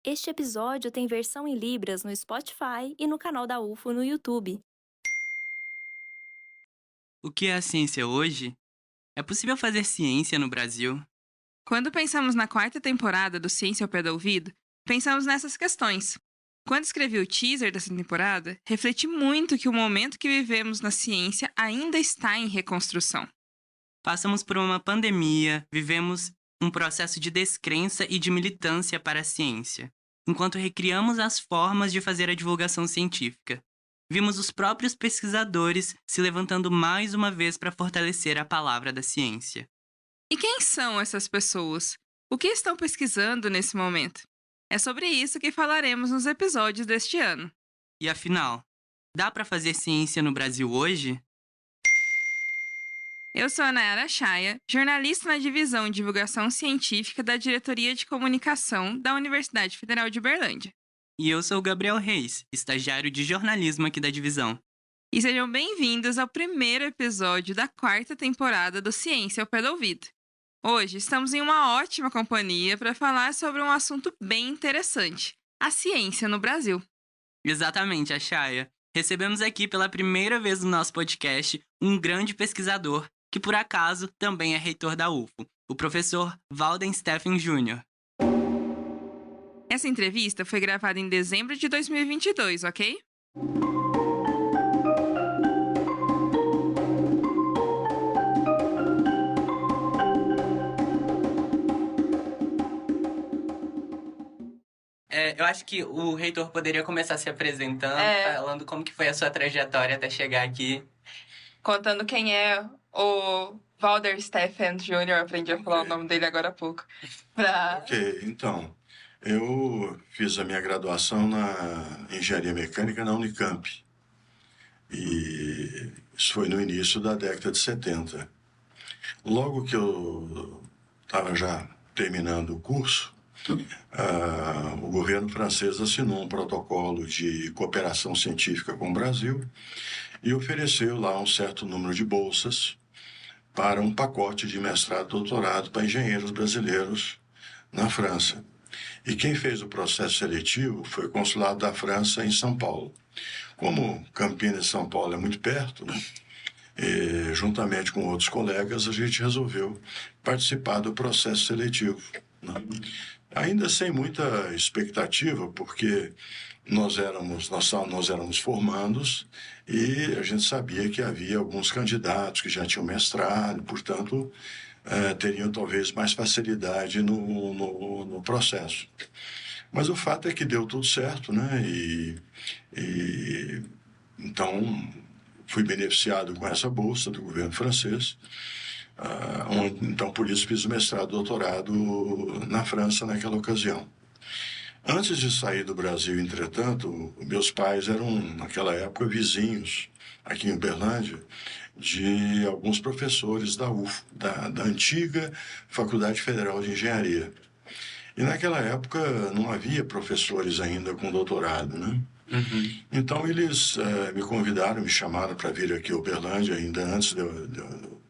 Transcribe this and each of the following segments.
Este episódio tem versão em Libras no Spotify e no canal da UFO no YouTube. O que é a ciência hoje? É possível fazer ciência no Brasil? Quando pensamos na quarta temporada do Ciência ao Pé do Ouvido, pensamos nessas questões. Quando escrevi o teaser dessa temporada, refleti muito que o momento que vivemos na ciência ainda está em reconstrução. Passamos por uma pandemia, vivemos um processo de descrença e de militância para a ciência, enquanto recriamos as formas de fazer a divulgação científica. Vimos os próprios pesquisadores se levantando mais uma vez para fortalecer a palavra da ciência. E quem são essas pessoas? O que estão pesquisando nesse momento? É sobre isso que falaremos nos episódios deste ano. E afinal, dá para fazer ciência no Brasil hoje? Eu sou a Nayara Chaya, jornalista na divisão de divulgação científica da Diretoria de Comunicação da Universidade Federal de Uberlândia. E eu sou o Gabriel Reis, estagiário de jornalismo aqui da divisão. E sejam bem-vindos ao primeiro episódio da quarta temporada do Ciência ao Pé do Ouvido. Hoje estamos em uma ótima companhia para falar sobre um assunto bem interessante: a ciência no Brasil. Exatamente, Achaya. Recebemos aqui pela primeira vez no nosso podcast um grande pesquisador, que por acaso também é reitor da UFO, o professor Walden Steffen Jr. Essa entrevista foi gravada em dezembro de 2022, ok? Eu acho que o reitor poderia começar se apresentando, falando como que foi a sua trajetória até chegar aqui. Contando quem é o Walden Steffen Jr., aprendi a falar o nome dele agora há pouco. Ok, então, eu fiz a minha graduação na Engenharia Mecânica na Unicamp. E isso foi no início da década de 70. Logo que eu estava já terminando o curso, o governo francês assinou um protocolo de cooperação científica com o Brasil e ofereceu lá um certo número de bolsas para um pacote de mestrado e doutorado para engenheiros brasileiros na França. E quem fez o processo seletivo foi o consulado da França em São Paulo. Como Campinas e São Paulo é muito perto, né? E, juntamente com outros colegas, a gente resolveu participar do processo seletivo, né? Ainda sem muita expectativa, porque nós éramos formandos e a gente sabia que havia alguns candidatos que já tinham mestrado, portanto, teriam talvez mais facilidade no processo. Mas o fato é que deu tudo certo, né? Então, fui beneficiado com essa bolsa do governo francês. Então, por isso, fiz o mestrado e doutorado na França naquela ocasião. Antes de sair do Brasil, entretanto, meus pais eram, naquela época, vizinhos, aqui em Uberlândia, de alguns professores da UFO, da antiga Faculdade Federal de Engenharia. E naquela época não havia professores ainda com doutorado, né? Uhum. Então eles me convidaram, me chamaram para vir aqui a Uberlândia, ainda antes de eu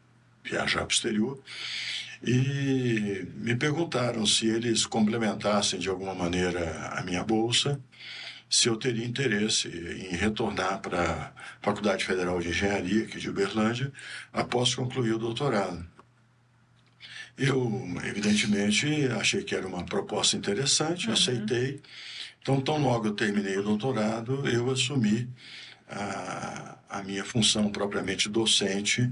viajar para o exterior, e me perguntaram se eles complementassem de alguma maneira a minha bolsa, se eu teria interesse em retornar para a Faculdade Federal de Engenharia aqui de Uberlândia após concluir o doutorado. Eu, evidentemente, achei que era uma proposta interessante, aceitei. Então, tão logo eu terminei o doutorado, eu assumi a minha função propriamente docente.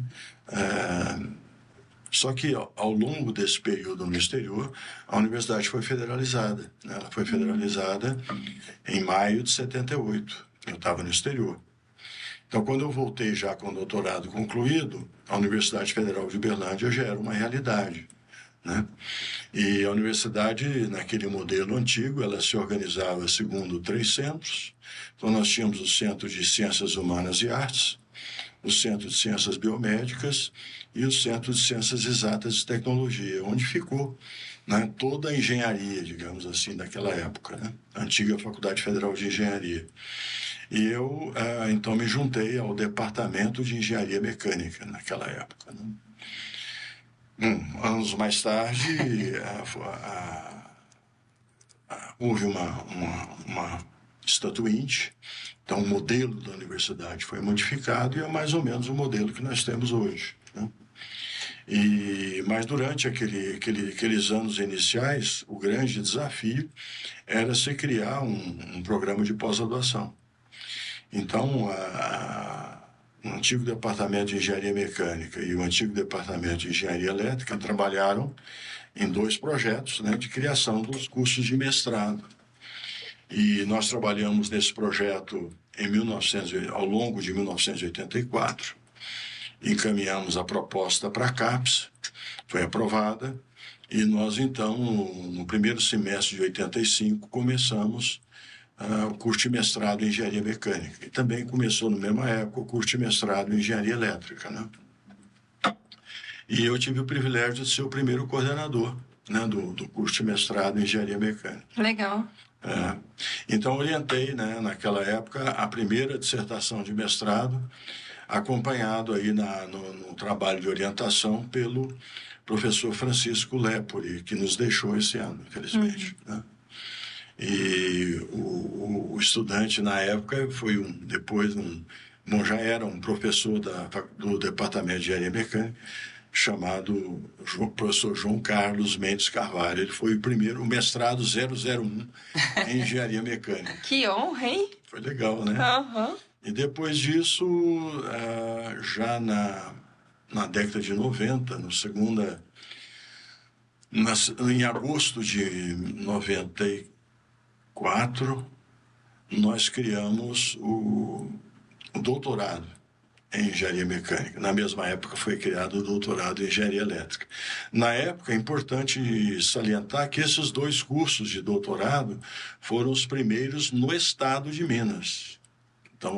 Só que, ao longo desse período no exterior, a universidade foi federalizada, né? Ela foi federalizada em maio de 78. Eu estava no exterior. Então, quando eu voltei já com o doutorado concluído, a Universidade Federal de Uberlândia já era uma realidade, né? E a universidade, naquele modelo antigo, ela se organizava segundo 3 centros. Então, nós tínhamos o Centro de Ciências Humanas e Artes, o Centro de Ciências Biomédicas e o Centro de Ciências Exatas e Tecnologia, onde ficou, né, toda a engenharia, digamos assim, daquela época, né? A antiga Faculdade Federal de Engenharia. E eu, então, me juntei ao Departamento de Engenharia Mecânica naquela época, né? Anos mais tarde, houve uma estatuinte, então o modelo da universidade foi modificado e é mais ou menos o modelo que nós temos hoje, né? Mas durante aqueles anos iniciais, o grande desafio era se criar um programa de pós-graduação. Então, o antigo departamento de engenharia mecânica e o antigo departamento de engenharia elétrica trabalharam em 2 projetos, né, de criação dos cursos de mestrado. E nós trabalhamos nesse projeto ao longo de 1984, encaminhamos a proposta para a CAPES, foi aprovada, e nós, então, no primeiro semestre de 85, começamos o curso de mestrado em engenharia mecânica. E também começou, na mesma época, o curso de mestrado em engenharia elétrica, né? E eu tive o privilégio de ser o primeiro coordenador, né, do curso de mestrado em engenharia mecânica. Legal. Então, orientei, né, naquela época, a primeira dissertação de mestrado, acompanhado aí no trabalho de orientação pelo professor Francisco Lepori, que nos deixou esse ano, infelizmente, né? E o estudante, na época, já era um professor do Departamento de Engenharia Mecânica, chamado professor João Carlos Mendes Carvalho. Ele foi o mestrado 001 em Engenharia Mecânica. Que honra, hein? Foi legal, né? Aham. E depois disso, já na década de 90, em agosto de 94, nós criamos o doutorado em engenharia mecânica. Na mesma época foi criado o doutorado em engenharia elétrica. Na época, é importante salientar que esses 2 cursos de doutorado foram os primeiros no estado de Minas. Então,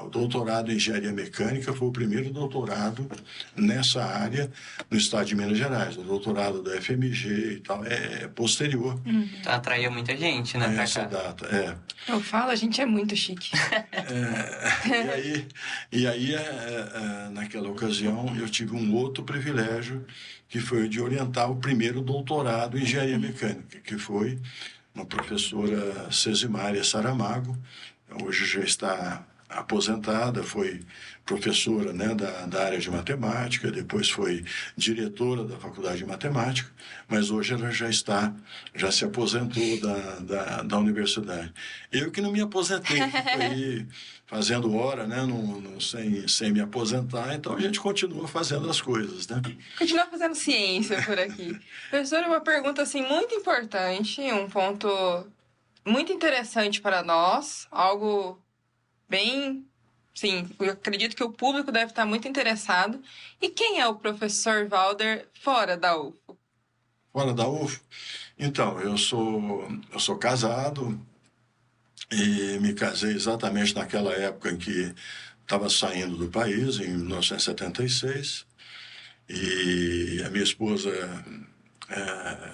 o doutorado em engenharia mecânica foi o primeiro doutorado nessa área no estado de Minas Gerais. O doutorado da FMG e tal é posterior. Então, atraía muita gente, né, pra Essa cá. data, Eu falo, a gente é muito chique. E aí, naquela ocasião, eu tive um outro privilégio, que foi o de orientar o primeiro doutorado em engenharia mecânica, que foi uma professora Cesimária Saramago. Hoje já está aposentada, foi professora, né, da área de matemática, depois foi diretora da faculdade de matemática, mas hoje ela já se aposentou da universidade. Eu que não me aposentei, fico aí fazendo hora, né, sem me aposentar, então a gente continua fazendo as coisas, né? Continua fazendo ciência por aqui. Professor, uma pergunta assim muito importante, um ponto muito interessante para nós, algo bem, sim, eu acredito que o público deve estar muito interessado. E quem é o professor Valder fora da UFO? Fora da UFO? Então, eu sou casado e me casei exatamente naquela época em que estava saindo do país, em 1976. E a minha esposa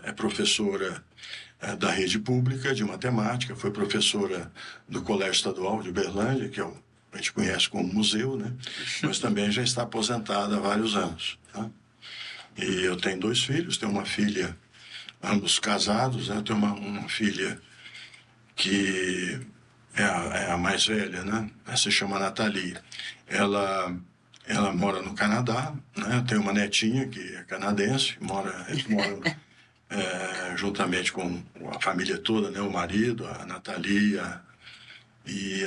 é professora da rede pública de matemática, foi professora do Colégio Estadual de Uberlândia, que a gente conhece como museu, né? Mas também já está aposentada há vários anos, tá? E eu tenho 2 filhos, tenho uma filha, ambos casados, né? Eu tenho uma filha que é a mais velha, né? Ela se chama Nathalie. Ela mora no Canadá, né? Eu tenho uma netinha que é canadense, eles moram juntamente com a família toda, né? O marido, a Nathalie e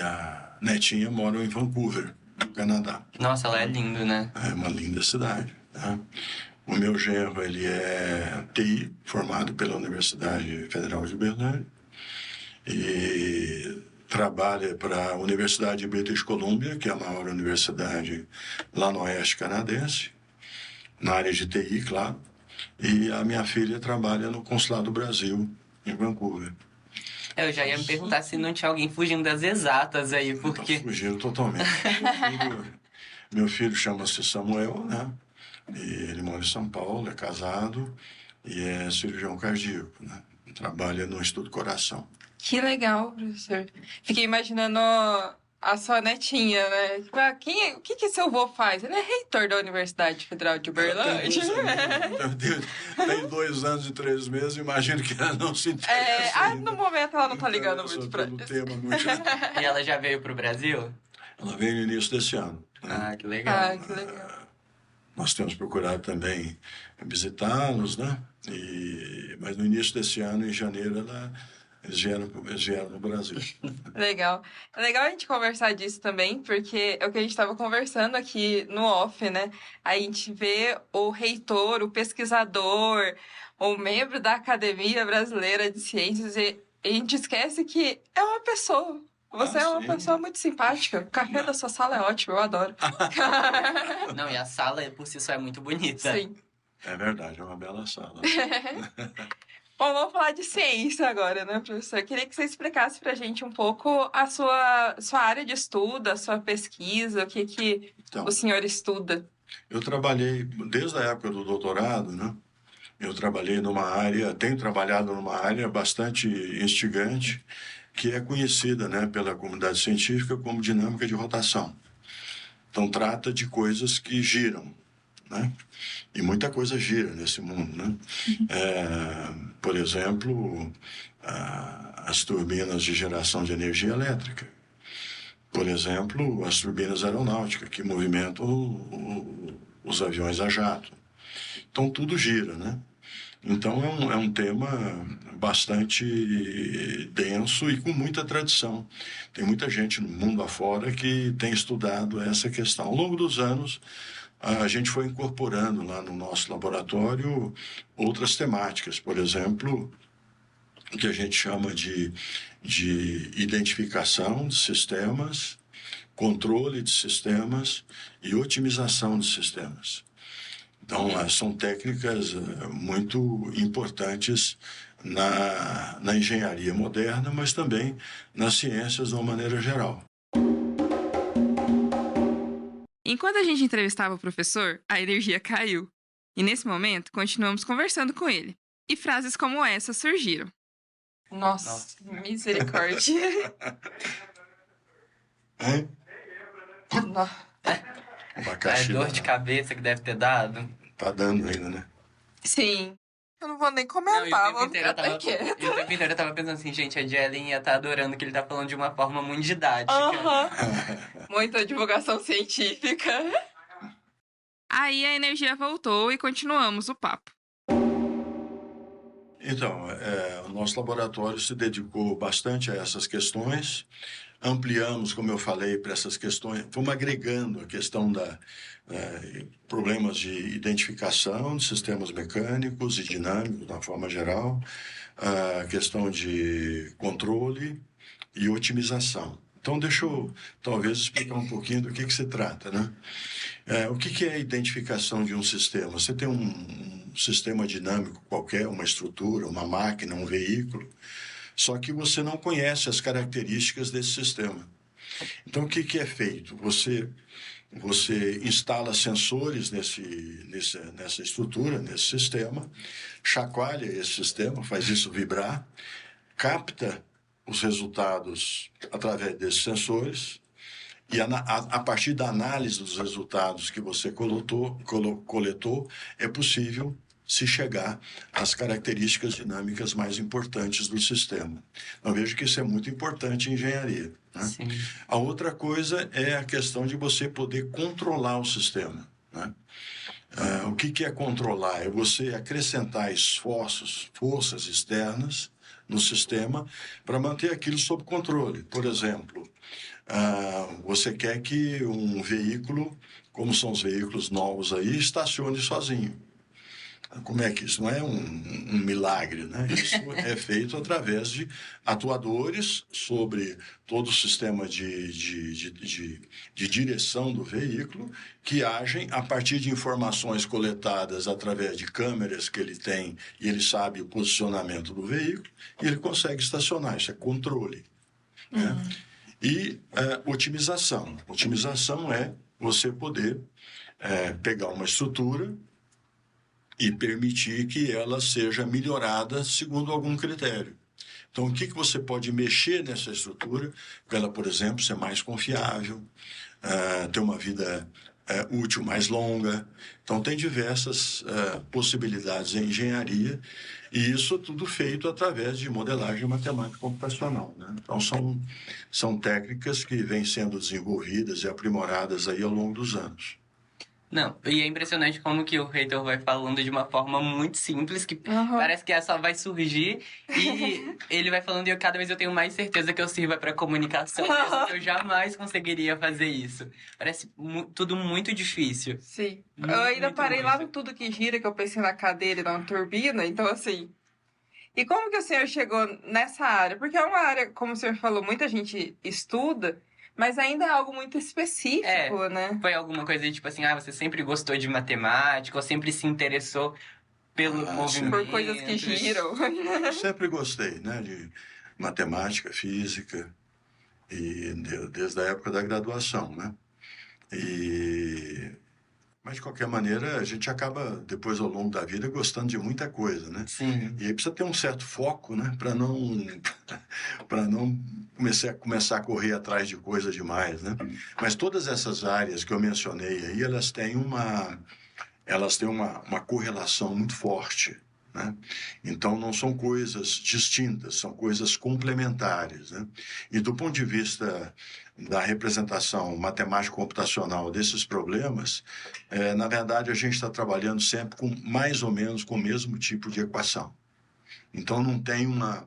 a netinha moram em Vancouver, no Canadá. Nossa, ela é linda, né? É uma linda cidade, né? O meu genro, ele é TI, formado pela Universidade Federal de Uberlândia, e trabalha para a Universidade de British Columbia, que é a maior universidade lá no oeste canadense, na área de TI, claro. E a minha filha trabalha no Consulado do Brasil, em Vancouver. Eu já ia me perguntar se não tinha alguém fugindo das exatas aí, porque... Estou fugindo totalmente. Meu filho chama-se Samuel, né? E ele mora em São Paulo, é casado e é cirurgião cardíaco, né? Trabalha no Instituto Coração. Que legal, professor. Fiquei imaginando a sua netinha, né? Tipo, o que seu avô faz? Ele é reitor da Universidade Federal de Uberlândia. Tem 2 anos e 3 meses, imagino que ela não se interessa ainda. No momento ela não tá ligando muito pra pelo isso. tema muito. E ela já veio pro Brasil? Ela veio no início desse ano. Né? Ah, que legal. Que legal. Nós temos procurado também visitá-los, né? Mas no início desse ano, em janeiro, eles vieram no Brasil. Legal. É legal a gente conversar disso também, porque é o que a gente estava conversando aqui no off, né? A gente vê o reitor, o pesquisador, o membro da Academia Brasileira de Ciências e a gente esquece que é uma pessoa. Você é uma sim. pessoa muito simpática. O café da sua sala é ótimo, eu adoro. Não, e a sala por si só é muito bonita. Sim. É verdade, é uma bela sala. Bom, vamos falar de ciência agora, né, professor? Eu queria que você explicasse pra gente um pouco a sua área de estudo, a sua pesquisa, o que Então, o senhor estuda. eu trabalhei, desde a época do doutorado, né? Eu tenho trabalhado numa área bastante instigante, que é conhecida, né, pela comunidade científica como dinâmica de rotação. Então, trata de coisas que giram, né? E muita coisa gira nesse mundo, né? Por exemplo, as turbinas de geração de energia elétrica. Por exemplo, as turbinas aeronáuticas, que movimentam os aviões a jato. Então, tudo gira, né? Então, é um tema bastante denso e com muita tradição. Tem muita gente no mundo afora que tem estudado essa questão. Ao longo dos anos, a gente foi incorporando lá no nosso laboratório outras temáticas. Por exemplo, o que a gente chama de identificação de sistemas, controle de sistemas e otimização de sistemas. Então, são técnicas muito importantes na engenharia moderna, mas também nas ciências de uma maneira geral. Enquanto a gente entrevistava o professor, a energia caiu. E nesse momento, continuamos conversando com ele. E frases como essa surgiram. Nossa. Misericórdia. Hein? É Abacaxi dor de cabeça que deve ter dado. tá dando ainda, né? Sim. Eu não vou nem Não, comentar, e vou ficar até e o quieta. tempo inteiro eu tava pensando assim, gente, a Jellen ia estar adorando que ele tá falando de uma forma muito didática. Aham. Muita divulgação científica. Aí a energia voltou e continuamos o papo. Então, o nosso laboratório se dedicou bastante a essas questões. Ampliamos, como eu falei, para essas questões, fomos agregando a questão problemas de identificação de sistemas mecânicos e dinâmicos, de uma forma geral, a questão de controle e otimização. Então, deixa eu, talvez, explicar um pouquinho do que se trata, né? O que é a identificação de um sistema? Você tem um sistema dinâmico qualquer, uma estrutura, uma máquina, um veículo, só que você não conhece as características desse sistema. Então, o que é feito? Você instala sensores nessa estrutura, nesse sistema, chacoalha esse sistema, faz isso vibrar, capta os resultados através desses sensores e a partir da análise dos resultados que você coletou, é possível se chegar às características dinâmicas mais importantes do sistema. Eu vejo que isso é muito importante em engenharia, né? Sim. A outra coisa é a questão de você poder controlar o sistema, né? O que é controlar? É você acrescentar forças externas no sistema para manter aquilo sob controle. Por exemplo, você quer que um veículo, como são os veículos novos aí, estacione sozinho. Como é que isso? Não é um milagre, né? Isso é feito através de atuadores sobre todo o sistema de direção do veículo, que agem a partir de informações coletadas através de câmeras que ele tem, e ele sabe o posicionamento do veículo, e ele consegue estacionar. Isso é controle, né? E otimização. Otimização é você poder pegar uma estrutura e permitir que ela seja melhorada segundo algum critério. Então, o que você pode mexer nessa estrutura para ela, por exemplo, ser mais confiável, ter uma vida útil mais longa. Então, tem diversas possibilidades em engenharia, e isso é tudo feito através de modelagem matemática computacional, né? Então, são técnicas que vêm sendo desenvolvidas e aprimoradas aí ao longo dos anos. Não, e é impressionante como que o reitor vai falando de uma forma muito simples, que parece que só vai surgir, e ele vai falando e cada vez eu tenho mais certeza que eu sirva para comunicação, mesmo que eu jamais conseguiria fazer isso. Parece tudo muito difícil. Sim. Muito, Eu ainda muito, parei lá muito. no Tudo Que Gira, que eu pensei na cadeira e na turbina, então assim... E como que o senhor chegou nessa área? Porque é uma área, como o senhor falou, muita gente estuda, mas ainda é algo muito específico, né? Foi alguma coisa tipo assim, você sempre gostou de matemática, ou sempre se interessou pelo movimento. Por coisas que giram. Eu sempre gostei, né, de matemática, física, e desde a época da graduação, né? Mas, de qualquer maneira, a gente acaba, depois, ao longo da vida, gostando de muita coisa, né? Sim. E aí precisa ter um certo foco, né? Para não começar a correr atrás de coisa demais, né? Mas todas essas áreas que eu mencionei aí, elas têm uma correlação muito forte, né? Então, não são coisas distintas, são coisas complementares, né? E do ponto de vista da representação matemático-computacional desses problemas, na verdade, a gente está trabalhando sempre com mais ou menos com o mesmo tipo de equação. Então, não tem quer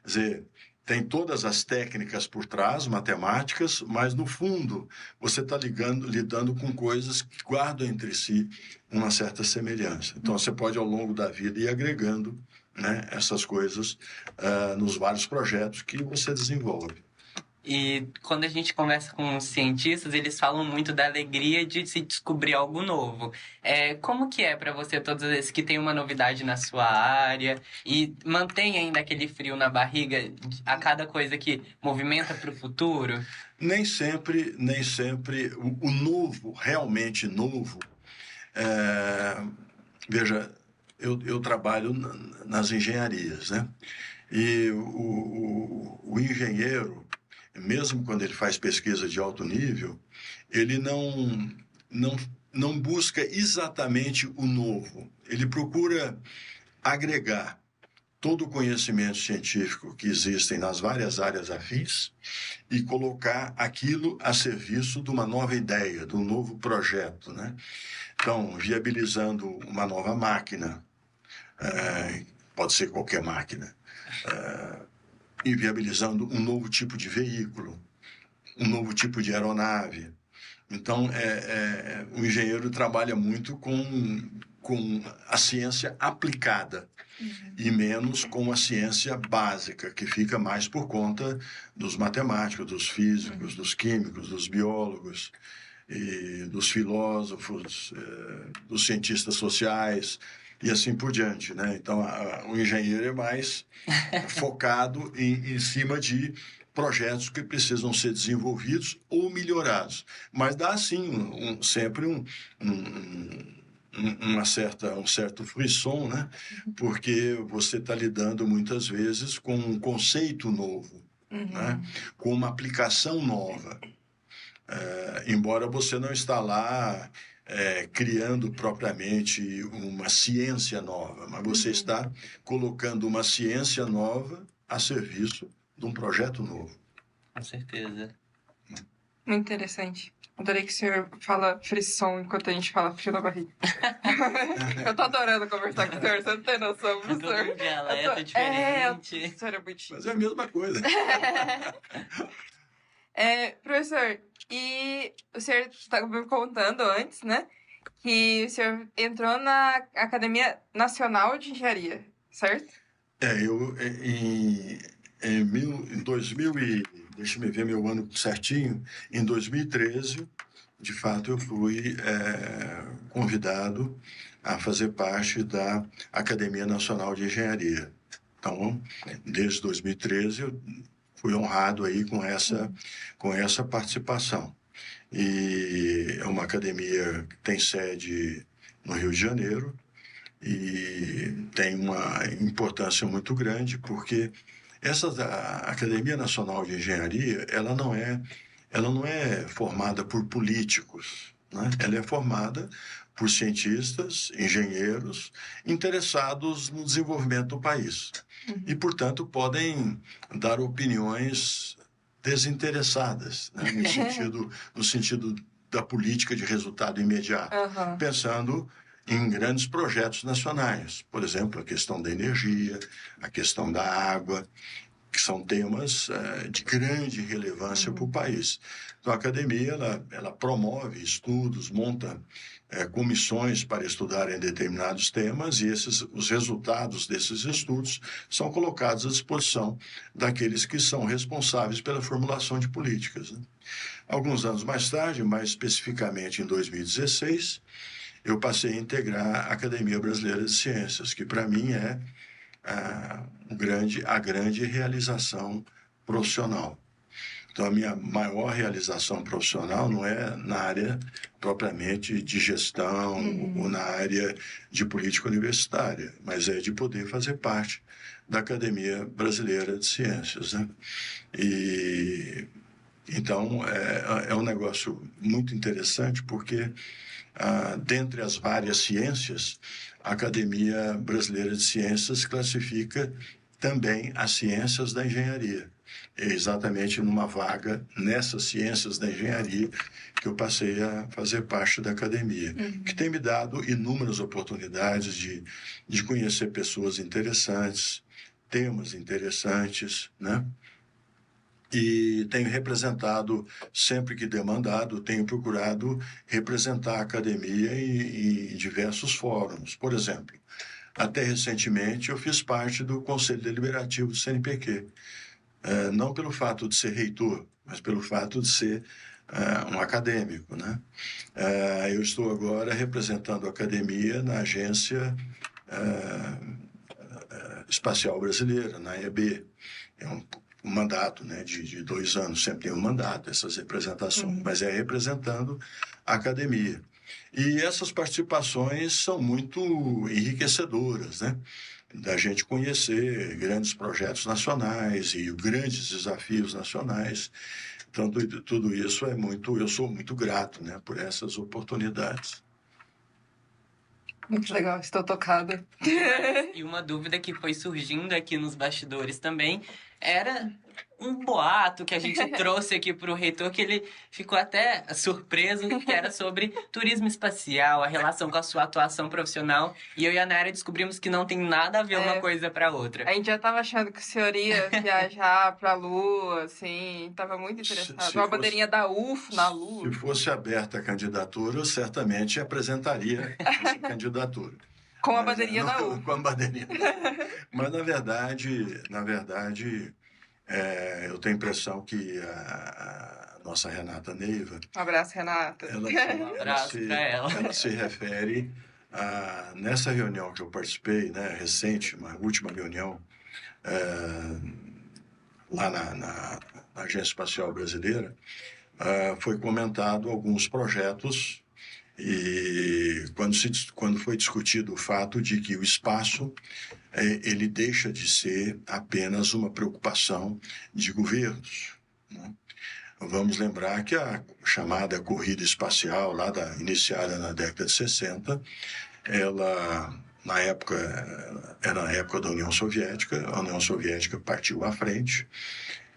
dizer, tem todas as técnicas por trás, matemáticas, mas, no fundo, você está lidando com coisas que guardam entre si uma certa semelhança. Então, você pode, ao longo da vida, ir agregando, né, essas coisas nos vários projetos que você desenvolve. E quando a gente conversa com os cientistas, eles falam muito da alegria de se descobrir algo novo. Como que é para você, todas as vezes que tem uma novidade na sua área, e mantém ainda aquele frio na barriga a cada coisa que movimenta para o futuro? Nem sempre o novo, realmente novo... Veja, eu trabalho nas engenharias, né? E o engenheiro, mesmo quando ele faz pesquisa de alto nível, ele não busca exatamente o novo. Ele procura agregar todo o conhecimento científico que existem nas várias áreas afins e colocar aquilo a serviço de uma nova ideia, de um novo projeto, né? Então, viabilizando uma nova máquina, pode ser qualquer máquina, e viabilizando um novo tipo de veículo, um novo tipo de aeronave. Então, o engenheiro trabalha muito com a ciência aplicada e menos com a ciência básica, que fica mais por conta dos matemáticos, dos físicos, dos químicos, dos biólogos, e dos filósofos, dos cientistas sociais e assim por diante, né? Então, o engenheiro é mais focado em cima de projetos que precisam ser desenvolvidos ou melhorados. Mas dá, sim, sempre um certo frisson, né? Porque você está lidando, muitas vezes, com um conceito novo, né? Com uma aplicação nova. Embora você não está lá criando propriamente uma ciência nova, mas você está colocando uma ciência nova a serviço de um projeto novo. Com certeza. Muito interessante. Adorei que o senhor fala frisson enquanto a gente fala frio na barriga. Eu tô adorando conversar com o senhor, você não tem noção, professor. Todo um dialeto diferente. O senhor é muito chique. Mas é a mesma coisa. Professor, e o senhor estava me contando antes, né? Que o senhor entrou na Academia Nacional de Engenharia, certo? Eu em 2000 deixa eu ver meu ano certinho, em 2013, de fato, eu fui convidado a fazer parte da Academia Nacional de Engenharia. Então, desde 2013, eu fui honrado aí com essa participação. E é uma academia que tem sede no Rio de Janeiro e tem uma importância muito grande porque A Academia Nacional de Engenharia, ela não é formada por políticos, né? Ela é formada por cientistas, engenheiros interessados no desenvolvimento do país. E, portanto, podem dar opiniões desinteressadas, né? no sentido da política de resultado imediato, pensando em grandes projetos nacionais. Por exemplo, a questão da energia, a questão da água, que são temas de grande relevância para o país. Então, a academia ela promove estudos, monta comissões para estudarem determinados temas, e os resultados desses estudos são colocados à disposição daqueles que são responsáveis pela formulação de políticas, né? Alguns anos mais tarde, mais especificamente em 2016, eu passei a integrar a Academia Brasileira de Ciências, que para mim é a grande realização profissional. Então, a minha maior realização profissional não é na área propriamente de gestão ou na área de política universitária, mas é de poder fazer parte da Academia Brasileira de Ciências, né? E então é um negócio muito interessante, porque dentre as várias ciências, a Academia Brasileira de Ciências classifica também as ciências da engenharia. É exatamente numa vaga nessas ciências da engenharia que eu passei a fazer parte da academia, que tem me dado inúmeras oportunidades de conhecer pessoas interessantes, temas interessantes, né? E tenho representado, sempre que demandado, tenho procurado representar a academia em diversos fóruns. Por exemplo, até recentemente eu fiz parte do Conselho Deliberativo do CNPq, não pelo fato de ser reitor, mas pelo fato de ser um acadêmico, né? Eu estou agora representando a academia na Agência Espacial Brasileira, na AEB. É um mandato, né, de 2 anos, sempre tem um mandato, essas representações, mas é representando a academia. E essas participações são muito enriquecedoras, né? Da gente conhecer grandes projetos nacionais e grandes desafios nacionais. Então, tudo isso eu sou muito grato, né, por essas oportunidades. Muito legal, estou tocada. E uma dúvida que foi surgindo aqui nos bastidores também era um boato que a gente trouxe aqui para o reitor, que ele ficou até surpreso, que era sobre turismo espacial, a relação com a sua atuação profissional. E eu e a Nayara descobrimos que não tem nada a ver uma coisa para outra. A gente já estava achando que o senhor ia viajar para a Lua, assim, estava muito interessado. Uma bandeirinha da UFO na Lua. Se fosse aberta a candidatura, eu certamente apresentaria essa candidatura. Com a bandeirinha da UFO. Com a bandeirinha. Mas, na verdade, eu tenho a impressão que a nossa Renata Neiva... Um abraço, Renata. Um abraço para ela. Ela se refere nessa reunião que eu participei, né, recente, uma última reunião, lá na Agência Espacial Brasileira, foi comentado alguns projetos, e quando foi discutido o fato de que o espaço ele deixa de ser apenas uma preocupação de governos, né? Vamos lembrar que a chamada corrida espacial, iniciada na década de 60, ela, na época, era a época da União Soviética. A União Soviética partiu à frente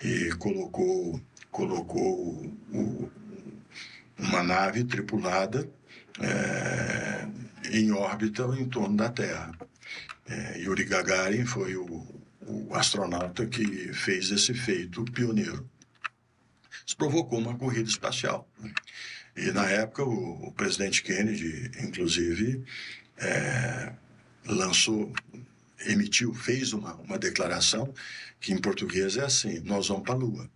e colocou uma nave tripulada em órbita em torno da Terra. Yuri Gagarin foi o astronauta que fez esse feito pioneiro. Isso provocou uma corrida espacial, né? E, na época, o presidente Kennedy, inclusive, fez uma declaração que, em português, é assim: nós vamos para a Lua.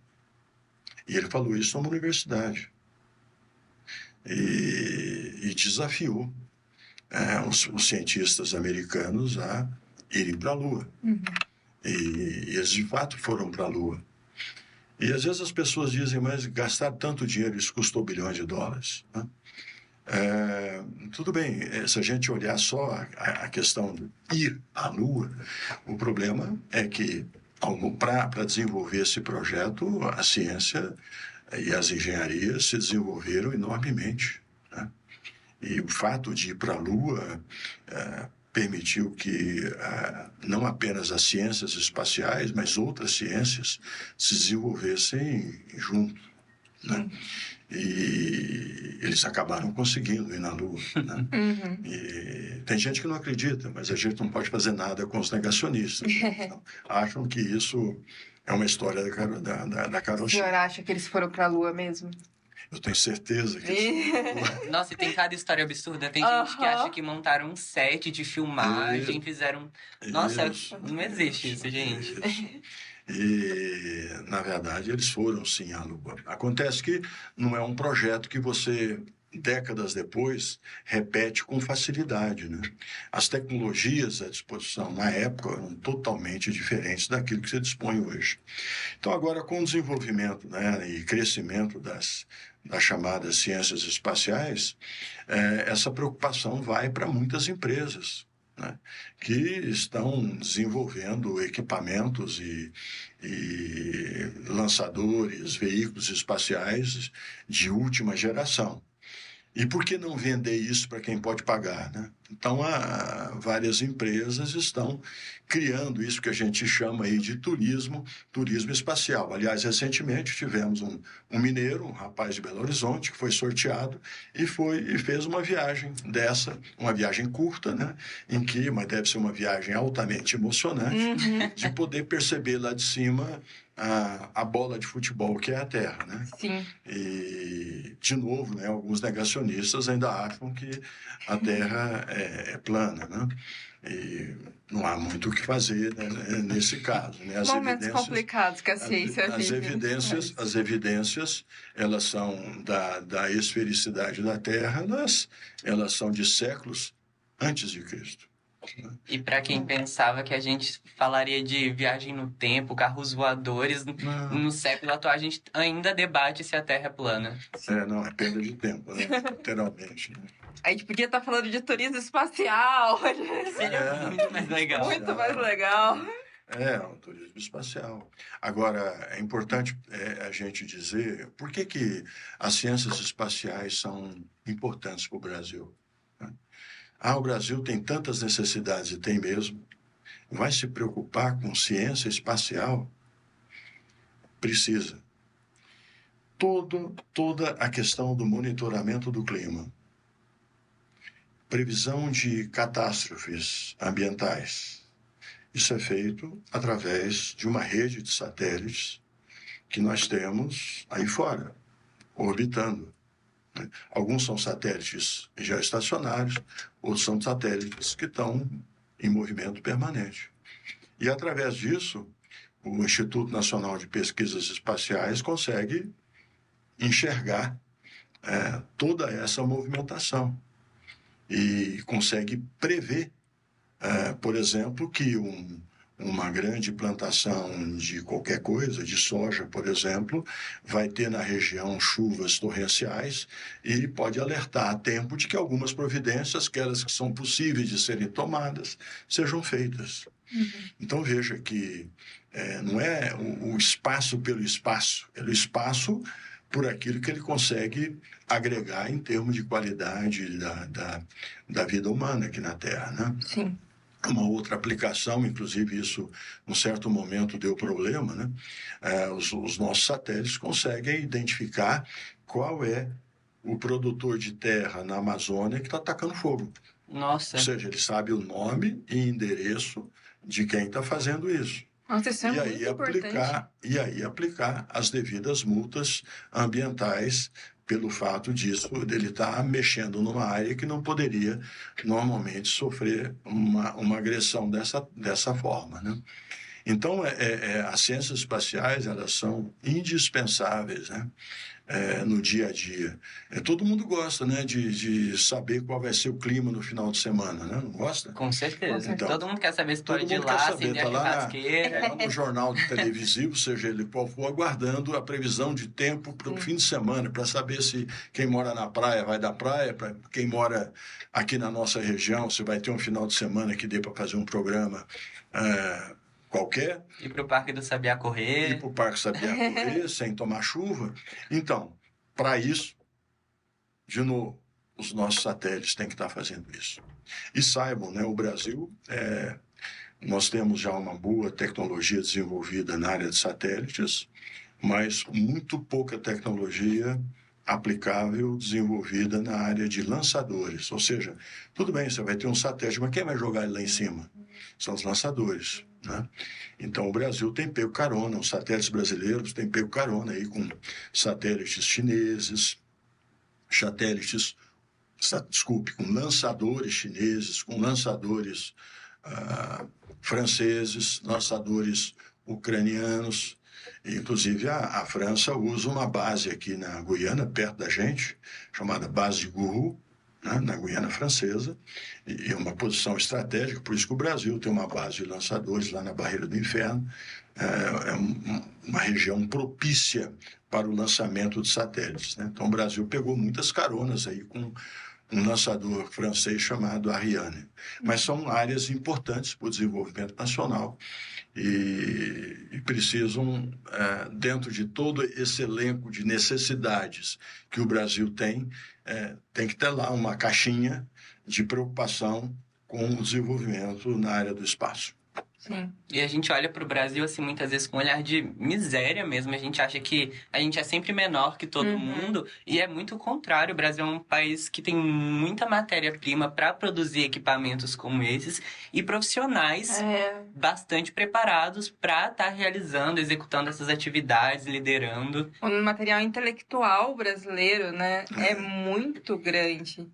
E ele falou isso numa universidade. E desafiou os cientistas americanos a irem para a Lua. E eles, de fato, foram para a Lua. E, às vezes, as pessoas dizem, mas gastar tanto dinheiro, isso custou bilhões de dólares, né? Tudo bem, se a gente olhar só a questão de ir à Lua, o problema é que Para desenvolver esse projeto, a ciência e as engenharias se desenvolveram enormemente, né? E o fato de ir para a Lua permitiu que não apenas as ciências espaciais, mas outras ciências se desenvolvessem junto, né? E eles acabaram conseguindo ir na Lua, né? E tem gente que não acredita, mas a gente não pode fazer nada com os negacionistas. Então, acham que isso é uma história da O carochinha. senhor acha que eles foram pra Lua mesmo? Eu tenho certeza que isso... Nossa, e tem cada história absurda. Tem gente que acha que montaram um set de filmagem, fizeram... Nossa, Isso, não existe isso, gente. Isso. E, na verdade, eles foram, sim, à Lua. Acontece que não é um projeto que você, décadas depois, repete com facilidade, né? As tecnologias à disposição na época eram totalmente diferentes daquilo que se dispõe hoje. Então, agora, com o desenvolvimento, né, e crescimento das chamadas ciências espaciais, essa preocupação vai para muitas empresas, né, que estão desenvolvendo equipamentos e lançadores, veículos espaciais de última geração. E por que não vender isso para quem pode pagar, né? Então, várias empresas estão criando isso que a gente chama aí de turismo espacial. Aliás, recentemente tivemos um mineiro, um rapaz de Belo Horizonte, que foi sorteado e fez uma viagem dessa, uma viagem curta, né? Mas deve ser uma viagem altamente emocionante, de poder perceber lá de cima a bola de futebol que é a Terra, né? Sim. E, de novo, né, alguns negacionistas ainda acham que a Terra é plana, né? E não há muito o que fazer, né, nesse caso, né? Momentos complicados que a ciência vive. As evidências, elas são da esfericidade da Terra, elas são de séculos antes de Cristo. E para quem pensava que a gente falaria de viagem no tempo, carros voadores, no século atual a gente ainda debate se a Terra é plana. Não, é perda de tempo, né? Literalmente, né? A gente podia estar falando de turismo espacial. Seria muito mais legal. Muito mais legal. O turismo espacial. Agora, é importante a gente dizer por que as ciências espaciais são importantes para o Brasil, né? O Brasil tem tantas necessidades, e tem mesmo. Vai se preocupar com ciência espacial? Precisa. Toda a questão do monitoramento do clima, previsão de catástrofes ambientais, isso é feito através de uma rede de satélites que nós temos aí fora, orbitando. Alguns são satélites geoestacionários, outros são satélites que estão em movimento permanente. E, através disso, o Instituto Nacional de Pesquisas Espaciais consegue enxergar toda essa movimentação e consegue prever, por exemplo, que uma grande plantação de qualquer coisa, de soja, por exemplo, vai ter na região chuvas torrenciais e pode alertar a tempo de que algumas providências, aquelas que são possíveis de serem tomadas, sejam feitas. Então, veja que não é o espaço pelo espaço, é o espaço por aquilo que ele consegue agregar em termos de qualidade da vida humana aqui na Terra, né? Sim. Uma outra aplicação, inclusive isso, num certo momento, deu problema, né? Os nossos satélites conseguem identificar qual é o produtor de terra na Amazônia que está atacando fogo. Nossa. Ou seja, ele sabe o nome e endereço de quem está fazendo isso. Nossa, isso é muito importante. E aí aplicar as devidas multas ambientais pelo fato dele estar mexendo numa área que não poderia normalmente sofrer uma agressão dessa forma, né? Então, as ciências espaciais, elas são indispensáveis, né? No dia a dia. Todo mundo gosta, né, de saber qual vai ser o clima no final de semana, né? Não gosta? Com certeza. Então, todo mundo quer saber se pode todo ir mundo lá, quer saber, acender a tá lá churrasqueira. no jornal televisivo, seja ele qual for, aguardando a previsão de tempo para o fim de semana, para saber se quem mora na praia vai da praia, para quem mora aqui na nossa região, se vai ter um final de semana que dê para fazer um programa qualquer. Ir para o Parque do Sabiá correr. Ir para o Parque Sabiá correr, sem tomar chuva. Então, para isso, de novo, os nossos satélites têm que estar fazendo isso. E saibam, né, o Brasil, nós temos já uma boa tecnologia desenvolvida na área de satélites, mas muito pouca tecnologia aplicável desenvolvida na área de lançadores. Ou seja, tudo bem, você vai ter um satélite, mas quem vai jogar ele lá em cima? São os lançadores, né? Então, o Brasil tem pego carona, os satélites brasileiros têm pego carona aí com satélites chineses, com lançadores chineses, com lançadores franceses, lançadores ucranianos. Inclusive, a França usa uma base aqui na Guiana, perto da gente, chamada Base de Kourou, né, na Guiana Francesa, e é uma posição estratégica, por isso que o Brasil tem uma base de lançadores lá na Barreira do Inferno, uma região propícia para o lançamento de satélites, né? Então, o Brasil pegou muitas caronas aí com um lançador francês chamado Ariane. Mas são áreas importantes para o desenvolvimento nacional e precisam, dentro de todo esse elenco de necessidades que o Brasil tem que ter lá uma caixinha de preocupação com o desenvolvimento na área do espaço. Sim. E a gente olha para o Brasil, assim, muitas vezes com um olhar de miséria mesmo. A gente acha que a gente é sempre menor que todo mundo. E é muito o contrário. O Brasil é um país que tem muita matéria-prima para produzir equipamentos como esses. E profissionais bastante preparados para estar realizando, executando essas atividades, liderando. O material intelectual brasileiro, né, é muito grande.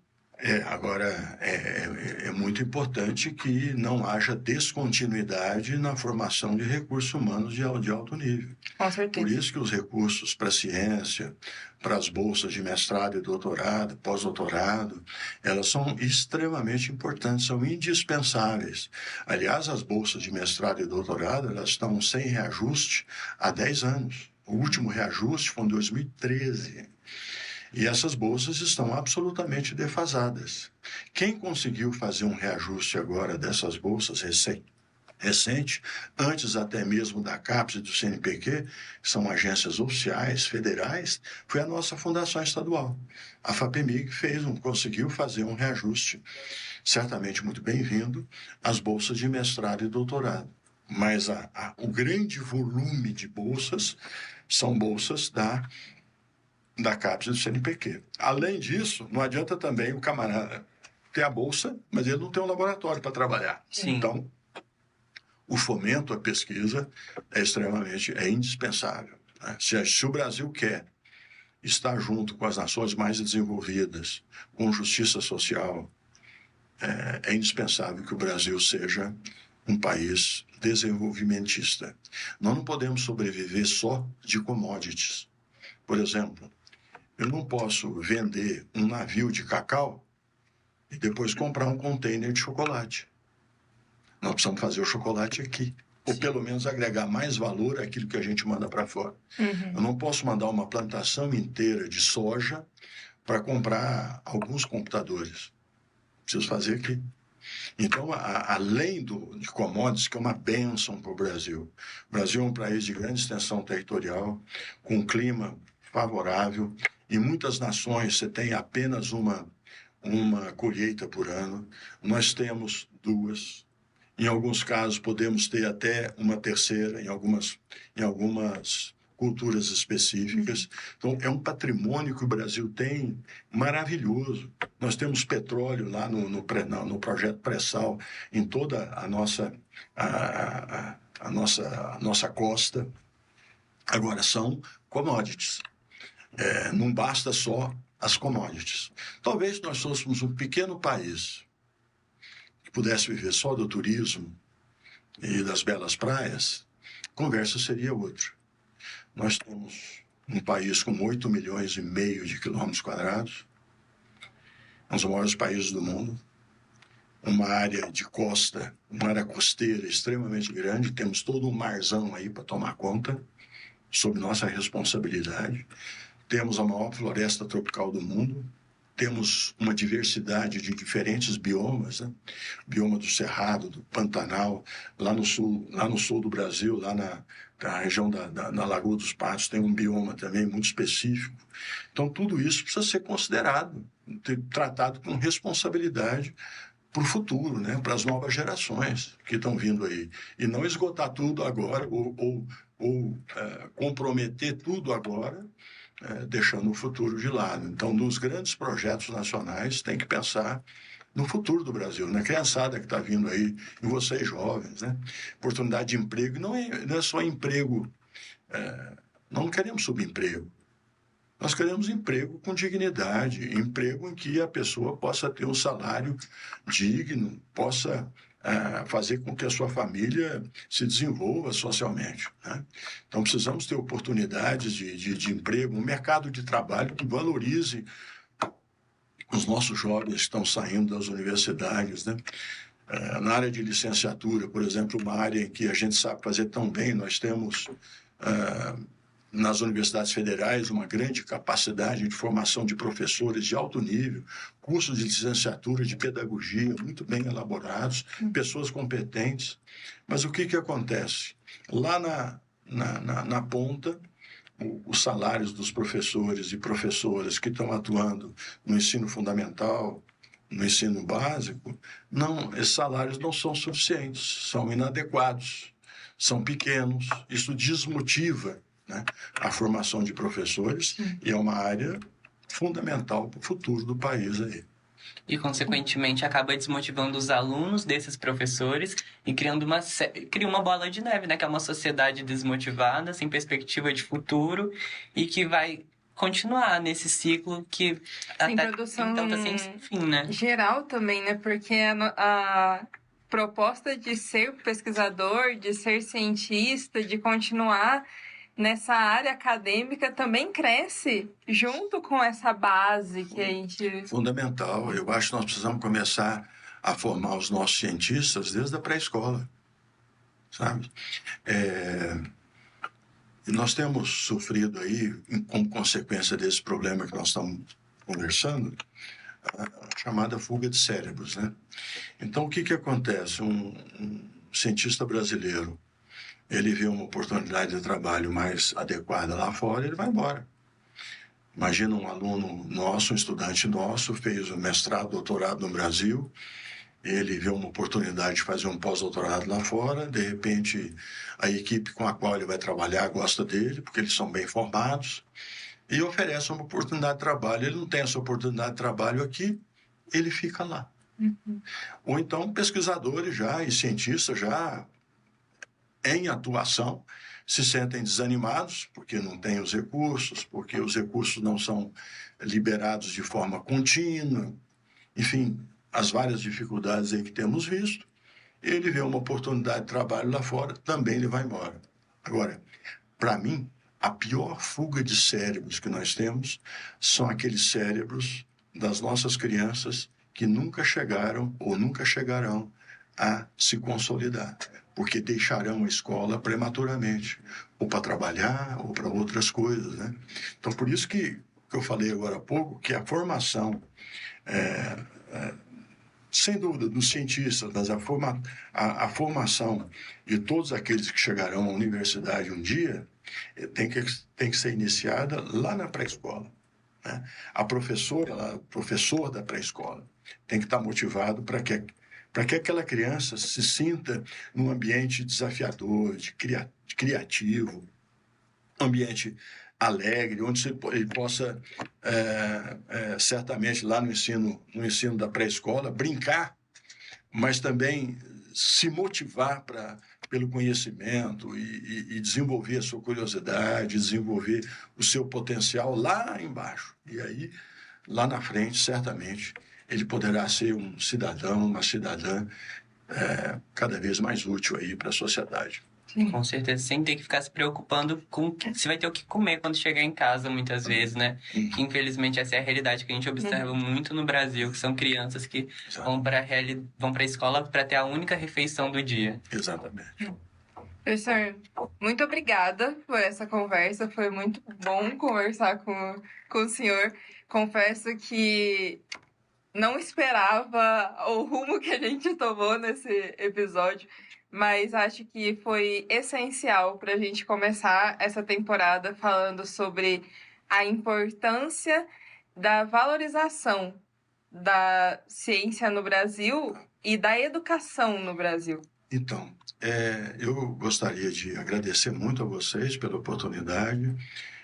Agora, é muito importante que não haja descontinuidade na formação de recursos humanos de alto nível. Com certeza. Por isso que os recursos para a ciência, para as bolsas de mestrado e doutorado, pós-doutorado, elas são extremamente importantes, são indispensáveis. Aliás, as bolsas de mestrado e doutorado, elas estão sem reajuste há 10 anos. O último reajuste foi em 2013. E essas bolsas estão absolutamente defasadas. Quem conseguiu fazer um reajuste agora dessas bolsas recente, antes até mesmo da CAPES e do CNPq, que são agências oficiais, federais, foi a nossa fundação estadual. A FAPEMIG conseguiu fazer um reajuste, certamente muito bem-vindo, às bolsas de mestrado e doutorado. Mas o grande volume de bolsas são bolsas da CAPES e do CNPq. Além disso, não adianta também o camarada ter a bolsa, mas ele não tem um laboratório para trabalhar. Sim. Então, o fomento à pesquisa é indispensável, né? Se o Brasil quer estar junto com as nações mais desenvolvidas, com justiça social, é indispensável que o Brasil seja um país desenvolvimentista. Nós não podemos sobreviver só de commodities. Por exemplo, eu não posso vender um navio de cacau e depois comprar um container de chocolate. Nós precisamos fazer o chocolate aqui. Ou pelo menos agregar mais valor àquilo que a gente manda para fora. Eu não posso mandar uma plantação inteira de soja para comprar alguns computadores. Preciso fazer aqui. Então, além de commodities, que é uma bênção para o Brasil. O Brasil é um país de grande extensão territorial, com um clima favorável. Em muitas nações, você tem apenas uma colheita por ano. Nós temos 2. Em alguns casos, podemos ter até uma terceira, em algumas culturas específicas. Então, é um patrimônio que o Brasil tem maravilhoso. Nós temos petróleo lá no projeto pré-sal, em toda a nossa costa. Agora, são commodities. Não basta só as commodities. Talvez nós fôssemos um pequeno país que pudesse viver só do turismo e das belas praias, a conversa seria outra. Nós temos um país com 8,5 milhões de quilômetros quadrados, um dos maiores países do mundo, uma área de costa, uma área costeira extremamente grande, temos todo um marzão aí para tomar conta, sob nossa responsabilidade. Temos a maior floresta tropical do mundo, temos uma diversidade de diferentes biomas, né? Bioma do Cerrado, do Pantanal, lá no sul do Brasil, lá na região da Lagoa dos Patos, tem um bioma também muito específico. Então, tudo isso precisa ser considerado, tratado com responsabilidade para o futuro, né? Para as novas gerações que estão vindo aí. E não esgotar tudo agora ou comprometer tudo agora, deixando o futuro de lado. Então, nos grandes projetos nacionais, tem que pensar no futuro do Brasil, na criançada que está vindo aí, e vocês jovens, né? Oportunidade de emprego, não é só emprego, não queremos subemprego. Nós queremos emprego com dignidade, emprego em que a pessoa possa ter um salário digno, possa fazer com que a sua família se desenvolva socialmente, né? Então, precisamos ter oportunidades de emprego, um mercado de trabalho que valorize os nossos jovens que estão saindo das universidades, né? Na área de licenciatura, por exemplo, uma área em que a gente sabe fazer tão bem, nós temos nas universidades federais uma grande capacidade de formação de professores de alto nível, cursos de licenciatura, de pedagogia muito bem elaborados, pessoas competentes. Mas o que acontece? Lá na ponta, os salários dos professores e professoras que estão atuando no ensino fundamental, no ensino básico, esses salários não são suficientes, são inadequados, são pequenos. Isso desmotiva, né, a formação de professores e é uma área fundamental para o futuro do país aí. E, consequentemente, acaba desmotivando os alunos desses professores e cria uma bola de neve, né? Que é uma sociedade desmotivada, sem perspectiva de futuro e que vai continuar nesse ciclo que sem até produção então tá sem fim, né? geral também, né? Porque a proposta de ser pesquisador, de ser cientista, de continuar nessa área acadêmica também cresce junto com essa base que a gente... Fundamental. Eu acho que nós precisamos começar a formar os nossos cientistas desde a pré-escola, sabe? E nós temos sofrido aí, como consequência desse problema que nós estamos conversando, a chamada fuga de cérebros, né? Então, o que acontece? Um cientista brasileiro, ele vê uma oportunidade de trabalho mais adequada lá fora, ele vai embora. Imagina um aluno nosso, um estudante nosso, fez um mestrado, doutorado no Brasil, ele vê uma oportunidade de fazer um pós-doutorado lá fora, de repente a equipe com a qual ele vai trabalhar gosta dele, porque eles são bem formados, e oferece uma oportunidade de trabalho. Ele não tem essa oportunidade de trabalho aqui, ele fica lá. Ou então pesquisadores já e cientistas já em atuação se sentem desanimados porque não têm os recursos, porque os recursos não são liberados de forma contínua, enfim, as várias dificuldades aí que temos visto. Ele vê uma oportunidade de trabalho lá fora, também ele vai embora. Agora, para mim, a pior fuga de cérebros que nós temos são aqueles cérebros das nossas crianças que nunca chegaram ou nunca chegarão a se consolidar, porque deixarão a escola prematuramente, ou para trabalhar, ou para outras coisas, né? Então, por isso que eu falei agora há pouco, que a formação, sem dúvida, dos cientistas, mas a formação de todos aqueles que chegarão à universidade um dia, tem que ser iniciada lá na pré-escola, né? O professor da pré-escola tem que estar motivado para que aquela criança se sinta num ambiente desafiador, criativo, ambiente alegre, onde ele possa, certamente lá no ensino da pré-escola, brincar, mas também se motivar pelo conhecimento e desenvolver a sua curiosidade, desenvolver o seu potencial lá embaixo. E aí, lá na frente, certamente, ele poderá ser um cidadão, uma cidadã cada vez mais útil aí para a sociedade. Sim. Com certeza, sem ter que ficar se preocupando com se vai ter o que comer quando chegar em casa, muitas vezes, né? Que, infelizmente, essa é a realidade que a gente observa muito no Brasil, que são crianças que vão para a escola para ter a única refeição do dia. Exatamente. Professor, muito obrigada por essa conversa. Foi muito bom conversar com o senhor. Confesso que não esperava o rumo que a gente tomou nesse episódio, mas acho que foi essencial para a gente começar essa temporada falando sobre a importância da valorização da ciência no Brasil e da educação no Brasil. Então, eu gostaria de agradecer muito a vocês pela oportunidade.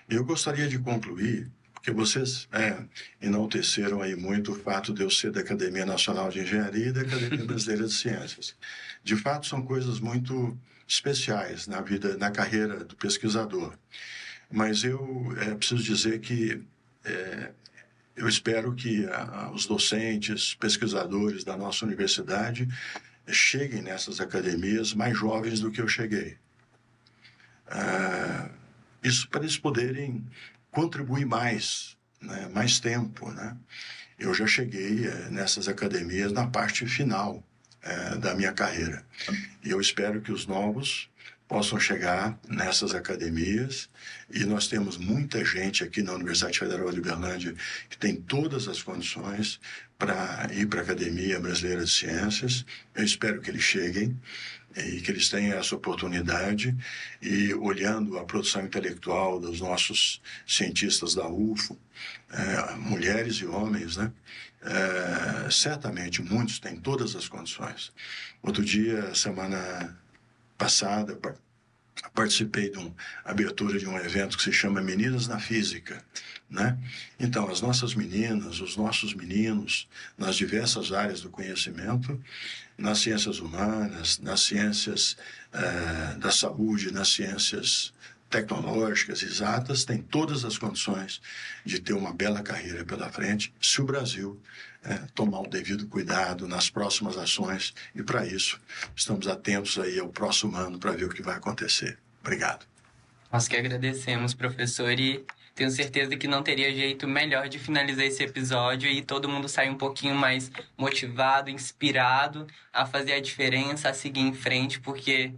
Eu gostaria de concluir, porque vocês enalteceram aí muito o fato de eu ser da Academia Nacional de Engenharia e da Academia Brasileira de Ciências. De fato, são coisas muito especiais na vida, na carreira do pesquisador. Mas eu preciso dizer que eu espero que os docentes, pesquisadores da nossa universidade cheguem nessas academias mais jovens do que eu cheguei. Isso para eles poderem contribuir mais, né? Mais tempo, né? Eu já cheguei nessas academias na parte final da minha carreira. E eu espero que os novos possam chegar nessas academias, e nós temos muita gente aqui na Universidade Federal de Uberlândia que tem todas as condições para ir para a Academia Brasileira de Ciências. Eu espero que eles cheguem e que eles tenham essa oportunidade, e olhando a produção intelectual dos nossos cientistas da UFO, mulheres e homens, né? Certamente muitos têm todas as condições. Outro dia, semana passada, participei de uma abertura de um evento que se chama Meninas na Física, né? Então, as nossas meninas, os nossos meninos, nas diversas áreas do conhecimento, nas ciências humanas, nas ciências da saúde, nas ciências tecnológicas, exatas, têm todas as condições de ter uma bela carreira pela frente, se o Brasil tomar o devido cuidado nas próximas ações, e para isso estamos atentos aí ao próximo ano para ver o que vai acontecer. Obrigado. Nós que agradecemos, professor, e tenho certeza que não teria jeito melhor de finalizar esse episódio e todo mundo sair um pouquinho mais motivado, inspirado a fazer a diferença, a seguir em frente, porque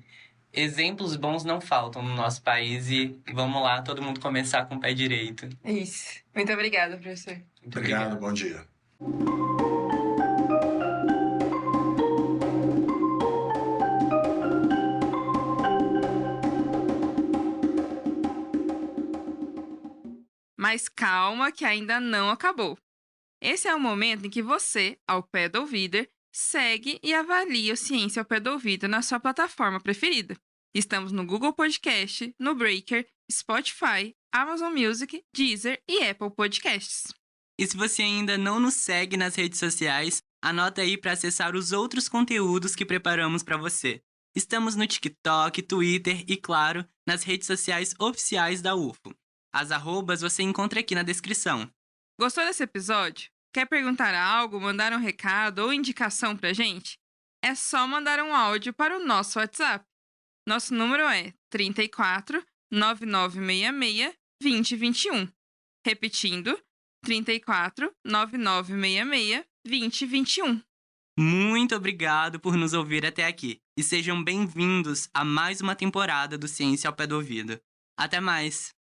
exemplos bons não faltam no nosso país, e vamos lá, todo mundo começar com o pé direito. Isso. Muito obrigada, professor. Muito Obrigado, bom dia. Mas calma que ainda não acabou. Esse é o momento em que você, ao pé do ouvido, segue e avalia o Ciência ao Pé do Ouvido na sua plataforma preferida. Estamos no Google Podcast, no Breaker, Spotify, Amazon Music, Deezer e Apple Podcasts. E se você ainda não nos segue nas redes sociais, anota aí para acessar os outros conteúdos que preparamos para você. Estamos no TikTok, Twitter e, claro, nas redes sociais oficiais da UFO. As arrobas você encontra aqui na descrição. Gostou desse episódio? Quer perguntar algo, mandar um recado ou indicação pra gente? É só mandar um áudio para o nosso WhatsApp. Nosso número é 34 9966 2021. Repetindo, 34 9966 2021. Muito obrigado por nos ouvir até aqui. E sejam bem-vindos a mais uma temporada do Ciência ao Pé do Ouvido. Até mais!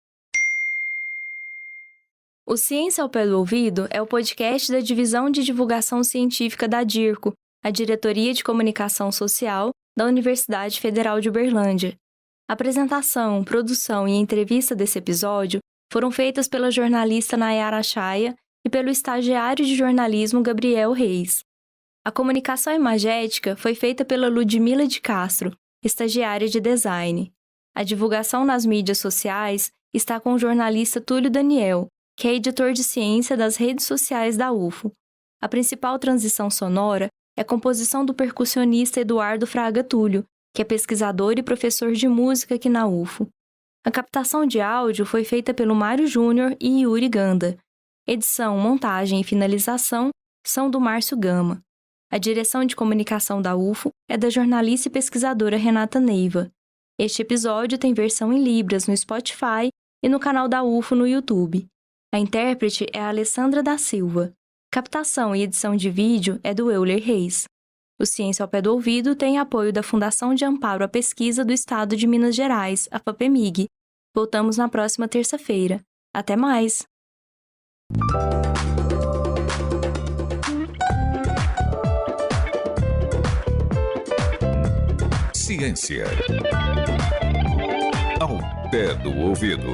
O Ciência ao Pé do Ouvido é o podcast da Divisão de Divulgação Científica da DIRCO, a Diretoria de Comunicação Social da Universidade Federal de Uberlândia. A apresentação, produção e entrevista desse episódio foram feitas pela jornalista Nayara Chaia e pelo estagiário de jornalismo Gabriel Reis. A comunicação imagética foi feita pela Ludmila de Castro, estagiária de design. A divulgação nas mídias sociais está com o jornalista Túlio Daniel, que é editor de ciência das redes sociais da UFO. A principal transição sonora é a composição do percussionista Eduardo Fraga Túlio, que é pesquisador e professor de música aqui na UFO. A captação de áudio foi feita pelo Mário Júnior e Yuri Ganda. Edição, montagem e finalização são do Márcio Gama. A direção de comunicação da UFO é da jornalista e pesquisadora Renata Neiva. Este episódio tem versão em Libras no Spotify e no canal da UFO no YouTube. A intérprete é a Alessandra da Silva. Captação e edição de vídeo é do Euler Reis. O Ciência ao Pé do Ouvido tem apoio da Fundação de Amparo à Pesquisa do Estado de Minas Gerais, a FAPEMIG. Voltamos na próxima terça-feira. Até mais! Ciência ao pé do ouvido.